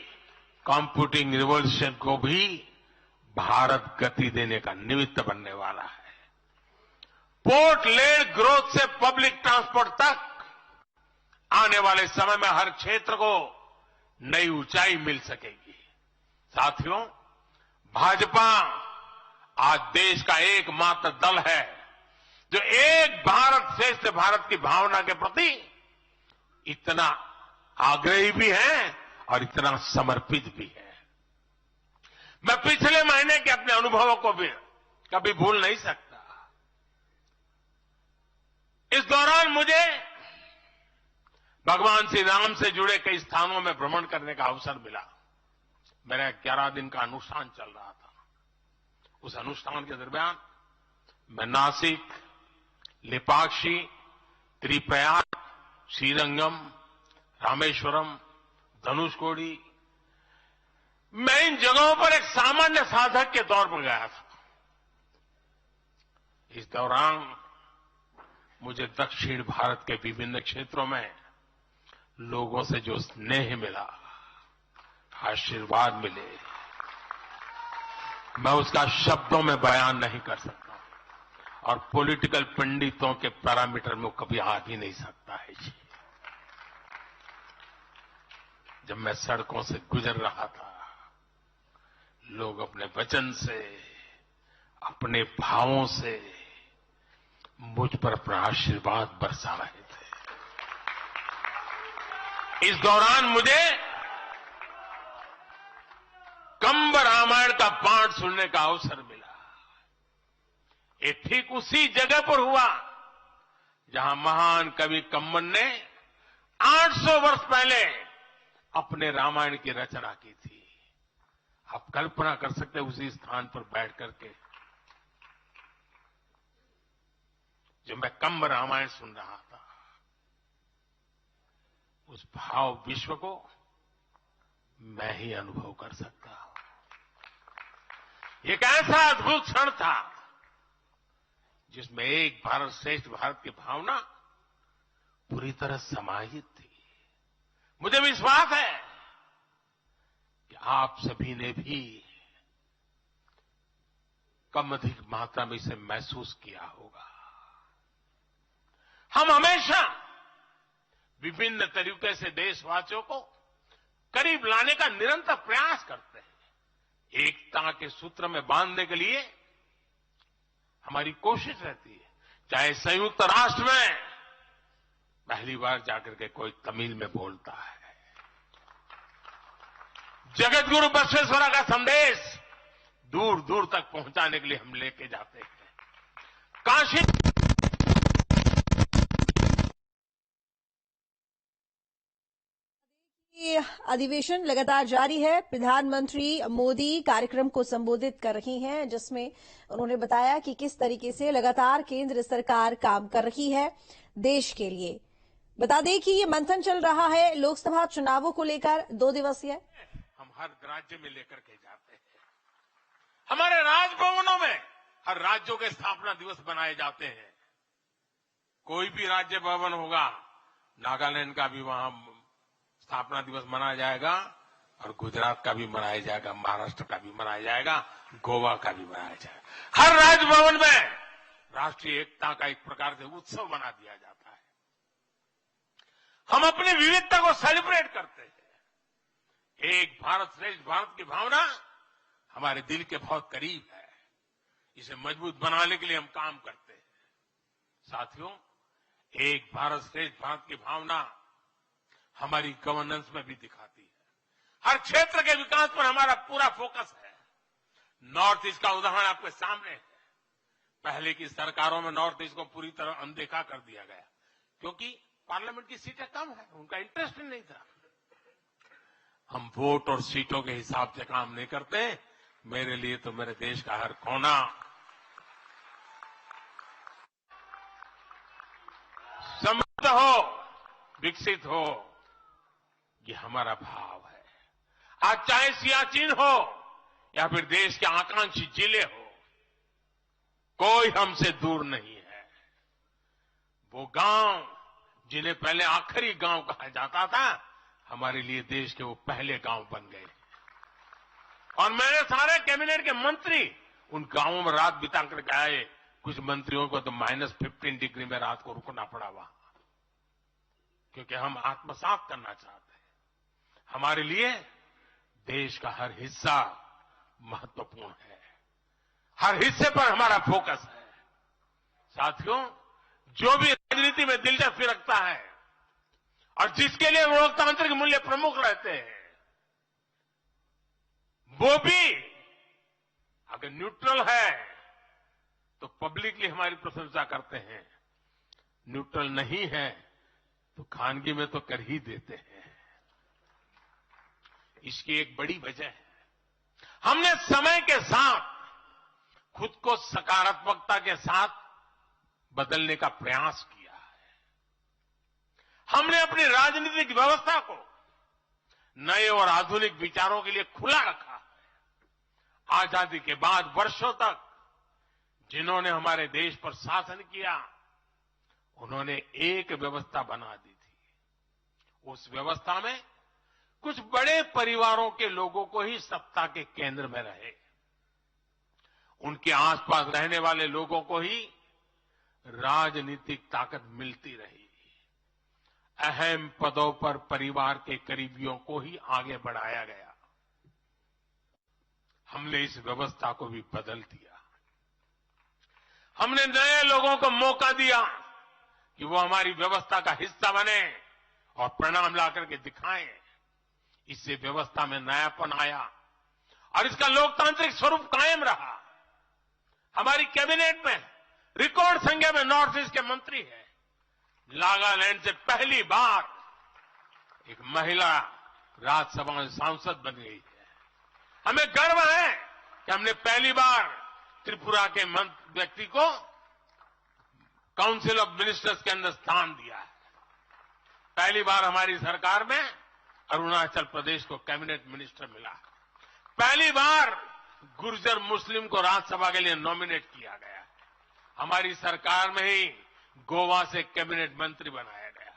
कंप्यूटिंग रिवॉल्यूशन को भी भारत गति देने का निमित्त बनने वाला है। पोर्ट लेड ग्रोथ से पब्लिक ट्रांसपोर्ट तक आने वाले समय में हर क्षेत्र को नई ऊंचाई मिल सकेगी। साथियों, भाजपा आज देश का एकमात्र दल है जो एक भारत श्रेष्ठ भारत की भावना के प्रति इतना आग्रही भी है और इतना समर्पित भी है। मैं पिछले महीने के अपने अनुभवों को भी कभी भूल नहीं सकता। इस दौरान मुझे भगवान श्री राम से जुड़े कई स्थानों में भ्रमण करने का अवसर मिला। मेरा 11 दिन का अनुष्ठान चल रहा था। उस अनुष्ठान के दरमियान मैं नासिक, लेपाक्षी, त्रिप्रयाग, श्रीरंगम, रामेश्वरम, धनुषकोडी, मैं इन जगहों पर एक सामान्य साधक के तौर पर गया था। इस दौरान मुझे दक्षिण भारत के विभिन्न क्षेत्रों में लोगों से जो स्नेह मिला, आशीर्वाद मिले, मैं उसका शब्दों में बयान नहीं कर सकता और पॉलिटिकल पंडितों के पैरामीटर में कभी आ भी नहीं सकता है जी। जब मैं सड़कों से गुजर रहा था, लोग अपने वचन से, अपने भावों से मुझ पर अपना आशीर्वाद बरसा रहे थे। इस दौरान मुझे कंब रामायण का पाठ सुनने का अवसर मिला। ये ठीक उसी जगह पर हुआ जहां महान कवि कंबन ने 800 वर्ष पहले अपने रामायण की रचना की थी। आप कल्पना कर सकते हैं उसी स्थान पर बैठ करके जो मैं कंब रामायण सुन रहा था, उस भाव विश्व को मैं ही अनुभव कर सकता हूं। एक ऐसा अद्भुत क्षण था जिसमें एक भारत श्रेष्ठ भारत की भावना पूरी तरह समाहित थी। मुझे विश्वास है कि आप सभी ने भी कम अधिक मात्रा में इसे महसूस किया होगा। हम हमेशा विभिन्न तरीके से देशवासियों को करीब लाने का निरंतर प्रयास करते हैं। एकता के सूत्र में बांधने के लिए हमारी कोशिश रहती है। चाहे संयुक्त राष्ट्र में पहली बार जाकर के कोई तमिल में बोलता है, जगत गुरु बसवेश्वरा का संदेश दूर दूर तक पहुंचाने के लिए हम लेके जाते हैं। काशी अधिवेशन लगातार जारी है। प्रधानमंत्री मोदी कार्यक्रम को संबोधित कर रही हैं, जिसमें उन्होंने बताया कि किस तरीके से लगातार केंद्र सरकार काम कर रही है देश के लिए। बता दें कि ये मंथन चल रहा है लोकसभा चुनावों को लेकर 2 दिवसीय। हम हर राज्य में लेकर के जाते हैं। हमारे राजभवनों में हर राज्यों के स्थापना दिवस बनाए जाते हैं। कोई भी राज्य भवन होगा, नागालैंड का भी वहां स्थापना दिवस मनाया जाएगा और गुजरात का भी मनाया जाएगा, महाराष्ट्र का भी मनाया जाएगा, गोवा का भी मनाया जाएगा। हर राजभवन में राष्ट्रीय एकता का एक प्रकार से उत्सव बना दिया जाता है। हम अपनी विविधता को सेलिब्रेट करते हैं। एक भारत श्रेष्ठ भारत की भावना हमारे दिल के बहुत करीब है। इसे मजबूत बनाने के लिए हम काम करते हैं। साथियों, एक भारत श्रेष्ठ भारत की भावना हमारी गवर्नेंस में भी दिखाती है। हर क्षेत्र के विकास पर हमारा पूरा फोकस है। नॉर्थ ईस्ट का उदाहरण आपके सामने है। पहले की सरकारों में नॉर्थ ईस्ट को पूरी तरह अनदेखा कर दिया गया क्योंकि पार्लियामेंट की सीटें कम है, उनका इंटरेस्ट नहीं था। हम वोट और सीटों के हिसाब से काम नहीं करते। मेरे लिए तो मेरे देश का हर कोना समृद्ध हो, विकसित हो, ये हमारा भाव है। आज चाहे सियाचिन हो या फिर देश के आकांक्षी जिले हो, कोई हमसे दूर नहीं है। वो गांव जिन्हें पहले आखिरी गांव कहा जाता था, हमारे लिए देश के वो पहले गांव बन गए। और मेरे सारे कैबिनेट के मंत्री उन गांवों में रात बिता करके आए। कुछ मंत्रियों को तो -15 डिग्री में रात को रुकना पड़ा वहां, क्योंकि हम आत्मसात करना चाहते हैं। हमारे लिए देश का हर हिस्सा महत्वपूर्ण है। हर हिस्से पर हमारा फोकस है। साथियों, जो भी राजनीति में दिलचस्पी रखता है और जिसके लिए लोकतांत्रिक मूल्य प्रमुख रहते हैं, वो भी अगर न्यूट्रल है तो पब्लिकली हमारी प्रशंसा करते हैं, न्यूट्रल नहीं है तो खानगी में तो कर ही देते हैं। इसकी एक बड़ी वजह है, हमने समय के साथ खुद को सकारात्मकता के साथ बदलने का प्रयास किया है। हमने अपनी राजनीतिक व्यवस्था को नए और आधुनिक विचारों के लिए खुला रखा है। आजादी के बाद वर्षों तक जिन्होंने हमारे देश पर शासन किया, उन्होंने एक व्यवस्था बना दी थी। उस व्यवस्था में कुछ बड़े परिवारों के लोगों को ही सत्ता के केंद्र में रहे, उनके आसपास रहने वाले लोगों को ही राजनीतिक ताकत मिलती रही। अहम पदों पर परिवार के करीबियों को ही आगे बढ़ाया गया। हमने इस व्यवस्था को भी बदल दिया। हमने नए लोगों को मौका दिया कि वो हमारी व्यवस्था का हिस्सा बने और परिणाम ला करके दिखाएं। इससे व्यवस्था में नयापन आया और इसका लोकतांत्रिक स्वरूप कायम रहा। हमारी कैबिनेट में रिकॉर्ड संख्या में नॉर्थ ईस्ट के मंत्री हैं। नागालैंड से पहली बार एक महिला राज्यसभा में सांसद बन गई है। हमें गर्व है कि हमने पहली बार त्रिपुरा के व्यक्ति को काउंसिल ऑफ मिनिस्टर्स के अंदर स्थान दिया है। पहली बार हमारी सरकार में अरुणाचल प्रदेश को कैबिनेट मिनिस्टर मिला। पहली बार गुर्जर मुस्लिम को राज्यसभा के लिए नॉमिनेट किया गया। हमारी सरकार में ही गोवा से कैबिनेट मंत्री बनाया गया।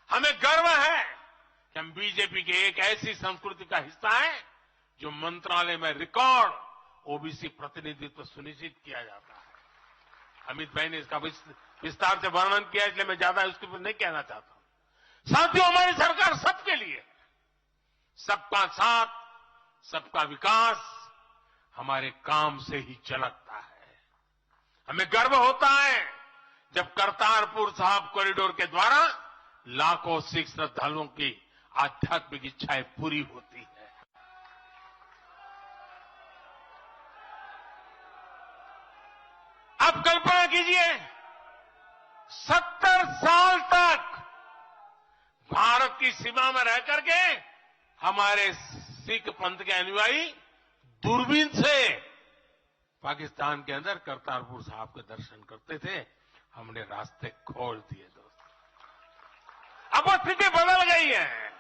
हमें गर्व है कि हम बीजेपी के एक ऐसी संस्कृति का हिस्सा है जो मंत्रालय में रिकॉर्ड ओबीसी प्रतिनिधित्व सुनिश्चित किया जाता है। अमित भाई ने इसका विस्तार से वर्णन किया, इसलिए मैं ज्यादा उसके ऊपर नहीं कहना चाहता हूं। साथियों, हमारी सरकार सबके लिए, सबका साथ, सबका विकास हमारे काम से ही झलकता है। हमें गर्व होता है जब करतारपुर साहिब कॉरिडोर के द्वारा लाखों सिख श्रद्धालुओं की आध्यात्मिक इच्छाएं पूरी होती है। अब कल्पना कीजिए, 70 साल तक भारत की सीमा में रह करके हमारे सिख पंथ के अनुयायी दूरबीन से पाकिस्तान के अंदर करतारपुर साहिब के दर्शन करते थे। हमने रास्ते खोल दिए दोस्तों। अब वो स्थिति बदल गई है।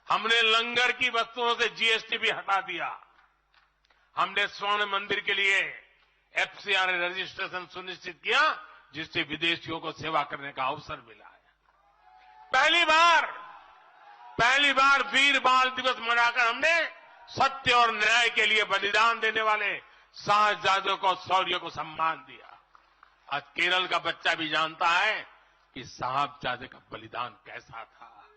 हमने लंगर की वस्तुओं से जीएसटी भी हटा दिया। हमने स्वर्ण मंदिर के लिए एफसीआर रजिस्ट्रेशन सुनिश्चित किया, जिससे विदेशियों को सेवा करने का अवसर मिला है। पहली बार वीर बाल दिवस मनाकर हमने सत्य और न्याय के लिए बलिदान देने वाले साहसजादों को, शौर्य को सम्मान दिया। आज केरल का बच्चा भी जानता है कि साहबजादे का बलिदान कैसा था।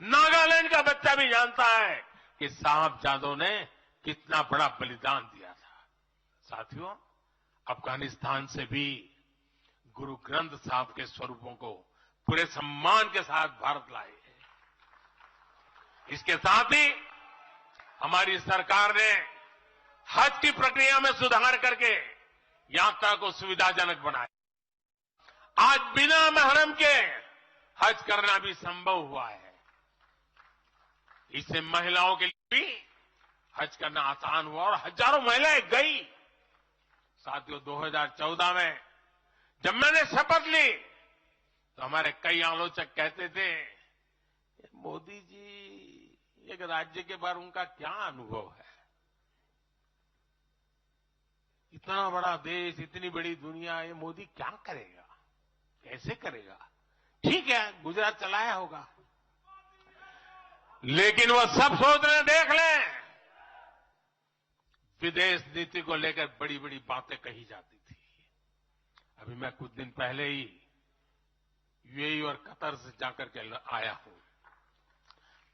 नागालैंड का बच्चा भी जानता है कि साहबजादों ने कितना बड़ा बलिदान दिया था। साथियों, अफगानिस्तान से भी गुरु ग्रंथ साहब के स्वरूपों को पूरे सम्मान के साथ भारत लाए हैं। इसके साथ ही हमारी सरकार ने हज की प्रक्रिया में सुधार करके यात्रा को सुविधाजनक बनाया। आज बिना महरम के हज करना भी संभव हुआ है। इससे महिलाओं के लिए भी हज करना आसान हुआ और हजारों महिलाएं गई। साथियों, 2014 में जब मैंने शपथ ली तो हमारे कई आलोचक कहते थे, मोदी जी एक राज्य के बारे उनका क्या अनुभव है, इतना बड़ा देश, इतनी बड़ी दुनिया, ये मोदी क्या करेगा, कैसे करेगा। ठीक है, गुजरात चलाया होगा, लेकिन वो सब सोच रहे, देख लें, विदेश नीति को लेकर बड़ी बड़ी बातें कही जाती थी। अभी मैं कुछ दिन पहले ही यूएई और कतर से जाकर के आया हूं।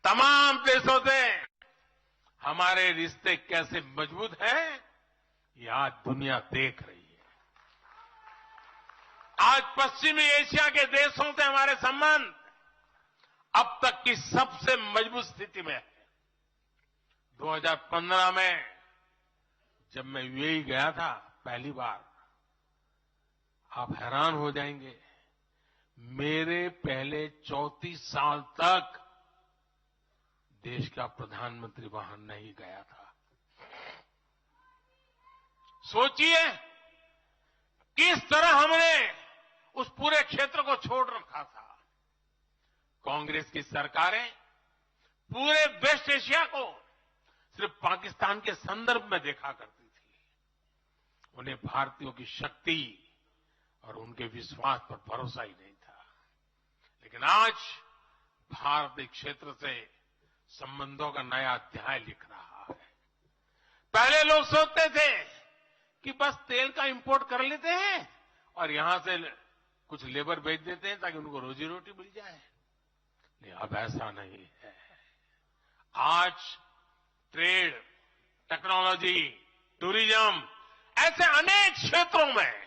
तमाम देशों से हमारे रिश्ते कैसे मजबूत हैं, ये आज दुनिया देख रही है। आज पश्चिमी एशिया के देशों से हमारे संबंध अब तक की सबसे मजबूत स्थिति में है। 2015 में जब मैं यूएई गया था पहली बार, आप हैरान हो जाएंगे, मेरे पहले 34 साल तक देश का प्रधानमंत्री वहां नहीं गया था। सोचिए किस तरह हमने उस पूरे क्षेत्र को छोड़ रखा था। कांग्रेस की सरकारें पूरे वेस्ट एशिया को सिर्फ पाकिस्तान के संदर्भ में देखा करती थी। उन्हें भारतीयों की शक्ति और उनके विश्वास पर भरोसा ही नहीं था। लेकिन आज भारत इस क्षेत्र से संबंधों का नया अध्याय लिख रहा है। पहले लोग सोचते थे कि बस तेल का इंपोर्ट कर लेते हैं और यहां से कुछ लेबर भेज देते हैं ताकि उनको रोजी रोटी मिल जाए। नहीं, अब ऐसा नहीं है। आज ट्रेड, टेक्नोलॉजी, टूरिज्म, ऐसे अनेक क्षेत्रों में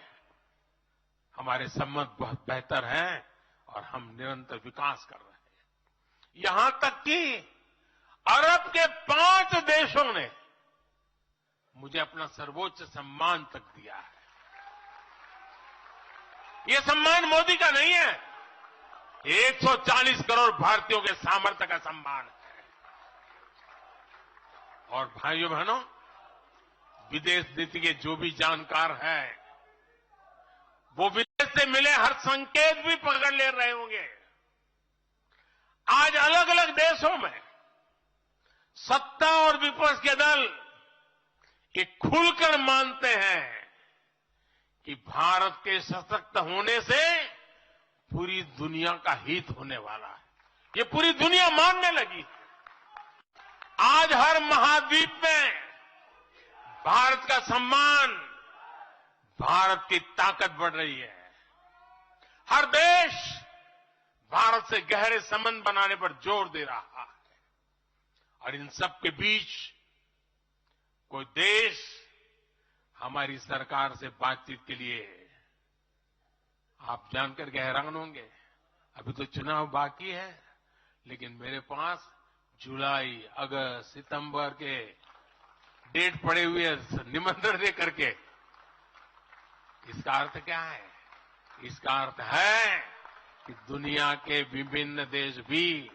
हमारे संबंध बहुत बेहतर हैं और हम निरंतर विकास कर रहे हैं। यहां तक कि अरब के 5 देशों ने मुझे अपना सर्वोच्च सम्मान तक दिया है। ये सम्मान मोदी का नहीं है, 140 करोड़ भारतीयों के सामर्थ्य का सम्मान है। और भाइयों बहनों, विदेश नीति के जो भी जानकार हैं, वो विदेश से मिले हर संकेत भी पकड़ ले रहे होंगे। आज अलग अलग देशों में सत्ता और विपक्ष के दल ये खुलकर मानते हैं कि भारत के सशक्त होने से पूरी दुनिया का हित होने वाला है। ये पूरी दुनिया मानने लगी। आज हर महाद्वीप में भारत का सम्मान, भारत की ताकत बढ़ रही है। हर देश भारत से गहरे संबंध बनाने पर जोर दे रहा है। और इन सब के बीच कोई देश हमारी सरकार से बातचीत के लिए, आप जानकर के हैरान होंगे, अभी तो चुनाव बाकी है, लेकिन मेरे पास जुलाई, अगस्त, सितंबर के डेट पड़े हुए निमंत्रण दे करके। इसका अर्थ क्या है? इसका अर्थ है कि दुनिया के विभिन्न देश भी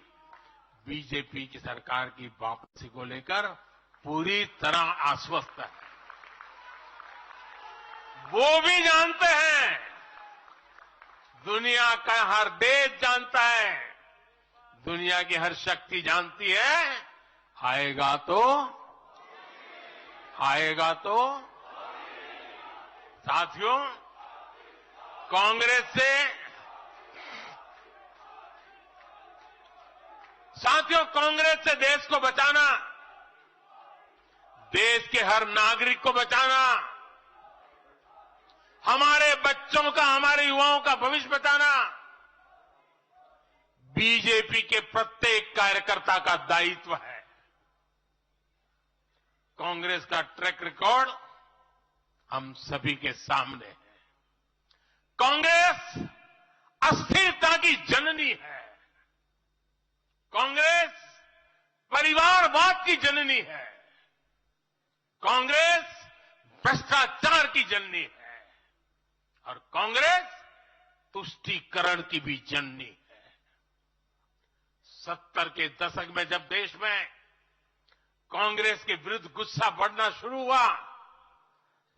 बीजेपी की सरकार की वापसी को लेकर पूरी तरह आश्वस्त है। वो भी जानते हैं, दुनिया का हर देश जानता है, दुनिया की हर शक्ति जानती है, आएगा तो साथियों, कांग्रेस से देश को बचाना, देश के हर नागरिक को बचाना, हमारे बच्चों का, हमारे युवाओं का भविष्य बचाना बीजेपी के प्रत्येक कार्यकर्ता का दायित्व है। कांग्रेस का ट्रैक रिकॉर्ड हम सभी के सामने है। कांग्रेस अस्थिरता की जननी है। कांग्रेस परिवारवाद की जननी है। कांग्रेस भ्रष्टाचार की जननी है। और कांग्रेस तुष्टीकरण की भी जननी है। 70 के दशक में जब देश में कांग्रेस के विरुद्ध गुस्सा बढ़ना शुरू हुआ,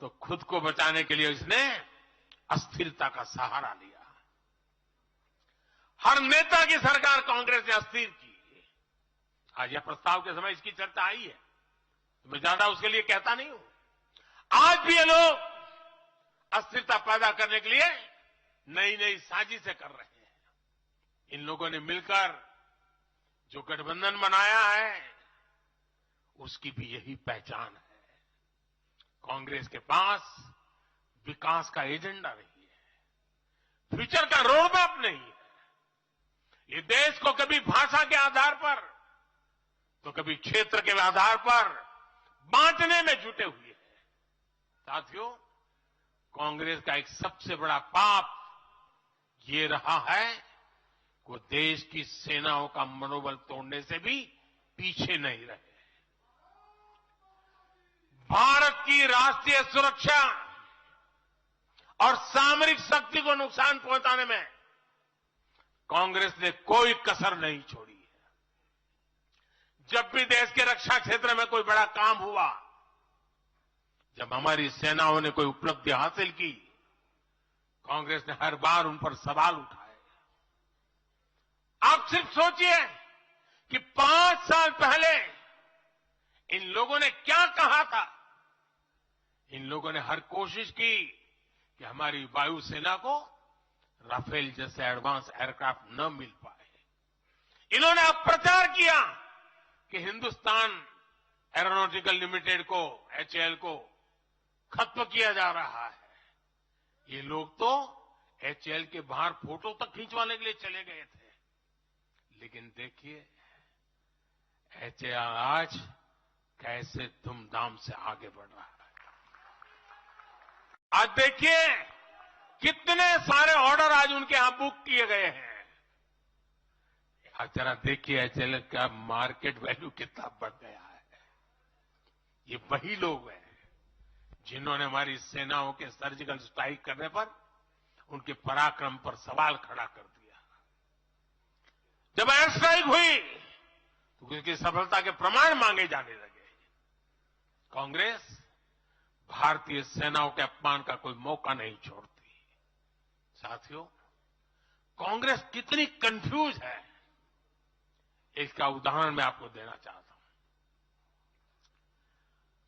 तो खुद को बचाने के लिए इसने अस्थिरता का सहारा लिया। हर नेता की सरकार कांग्रेस ने अस्थिर की। आज यह प्रस्ताव के समय इसकी चर्चा आई है, तो मैं ज्यादा उसके लिए कहता नहीं हूं। आज भी ये लोग अस्थिरता पैदा करने के लिए नई नई साजिशें कर रहे हैं। इन लोगों ने मिलकर जो गठबंधन बनाया है, उसकी भी यही पहचान है। कांग्रेस के पास विकास का एजेंडा नहीं है, फ्यूचर का रोड मैप नहीं है। ये देश को कभी भाषा के आधार पर तो कभी क्षेत्र के आधार पर बांटने में जुटे हुए हैं। साथियों, कांग्रेस का एक सबसे बड़ा पाप ये रहा है वो देश की सेनाओं का मनोबल तोड़ने से भी पीछे नहीं रहे। भारत की राष्ट्रीय सुरक्षा और सामरिक शक्ति को नुकसान पहुंचाने में कांग्रेस ने कोई कसर नहीं छोड़ी है। जब भी देश के रक्षा क्षेत्र में कोई बड़ा काम हुआ, जब हमारी सेनाओं ने कोई उपलब्धि हासिल की, कांग्रेस ने हर बार उन पर सवाल उठाए। आप सिर्फ सोचिए कि 5 साल पहले इन लोगों ने क्या कहा था। इन लोगों ने हर कोशिश की कि हमारी वायुसेना को राफेल जैसे एडवांस एयरक्राफ्ट न मिल पाए। इन्होंने अब प्रचार किया कि हिंदुस्तान एरोनॉटिकल लिमिटेड को, HAL को खत्म किया जा रहा है। ये लोग तो HAL के बाहर फोटो तक खींचवाने के लिए चले गए थे। लेकिन देखिए HAL आज कैसे धूमधाम से आगे बढ़ रहा है। आज देखिए कितने सारे ऑर्डर आज उनके यहां बुक किए गए हैं। आज जरा देखिए HAL का मार्केट वैल्यू कितना बढ़ गया है। ये वही लोग हैं जिन्होंने हमारी सेनाओं के सर्जिकल स्ट्राइक करने पर उनके पराक्रम पर सवाल खड़ा कर दिया। जब एयर स्ट्राइक हुई तो उसकी सफलता के प्रमाण मांगे जाने लगे। कांग्रेस भारतीय सेनाओं के अपमान का कोई मौका नहीं छोड़ती। साथियों, कांग्रेस कितनी कंफ्यूज है, इसका उदाहरण मैं आपको देना चाहता हूं।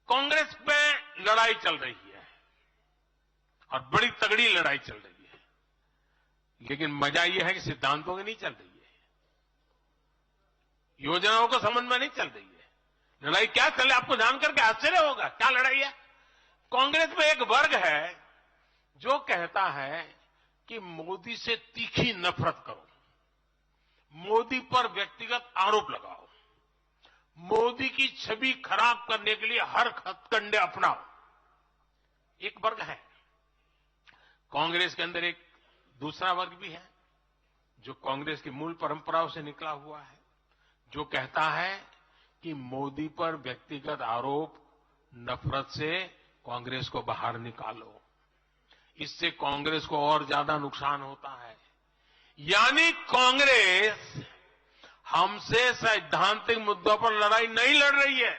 कांग्रेस में लड़ाई चल रही है और बड़ी तगड़ी लड़ाई चल रही है, लेकिन मजा यह है कि सिद्धांतों की नहीं चल रही है, योजनाओं को समझ में नहीं चल रही है। लड़ाई क्या चल रही है आपको जानकर के आश्चर्य होगा। क्या लड़ाई है? कांग्रेस में एक वर्ग है जो कहता है कि मोदी से तीखी नफरत करो, मोदी पर व्यक्तिगत आरोप लगाओ, मोदी की छवि खराब करने के लिए हर हथकंडे अपनाओ। एक वर्ग है। कांग्रेस के अंदर एक दूसरा वर्ग भी है जो कांग्रेस की मूल परंपराओं से निकला हुआ है, जो कहता है कि मोदी पर व्यक्तिगत आरोप, नफरत से कांग्रेस को बाहर निकालो, इससे कांग्रेस को और ज्यादा नुकसान होता है। यानी कांग्रेस हमसे सैद्धांतिक मुद्दों पर लड़ाई नहीं लड़ रही है।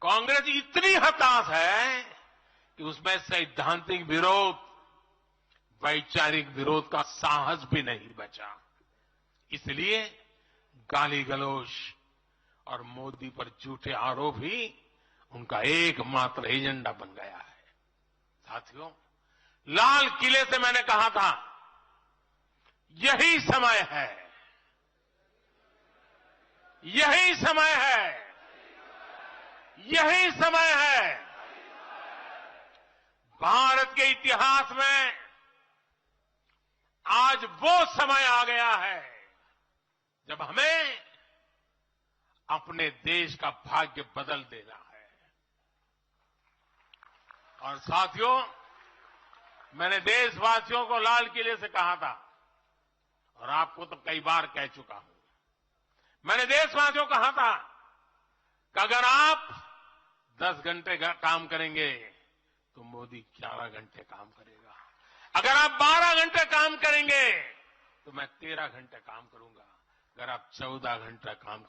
कांग्रेस इतनी हताश है कि उसमें सैद्धांतिक विरोध, वैचारिक विरोध का साहस भी नहीं बचा। इसलिए गाली गलौज और मोदी पर झूठे आरोप ही उनका एकमात्र एजेंडा बन गया है। साथियों, लाल किले से मैंने कहा था यही समय है, यही समय है, यही समय है। भारत के इतिहास में आज वो समय आ गया है जब हमें अपने देश का भाग्य बदल देना है। और साथियों, मैंने देशवासियों को लाल किले से कहा था और आपको तो कई बार कह चुका हूं। मैंने देशवासियों को कहा था कि अगर आप 10 घंटे का काम करेंगे तो मोदी 11 घंटे काम करेगा। अगर आप 12 घंटे काम करेंगे तो मैं 13 घंटे काम करूंगा। अगर आप 14 घंटा काम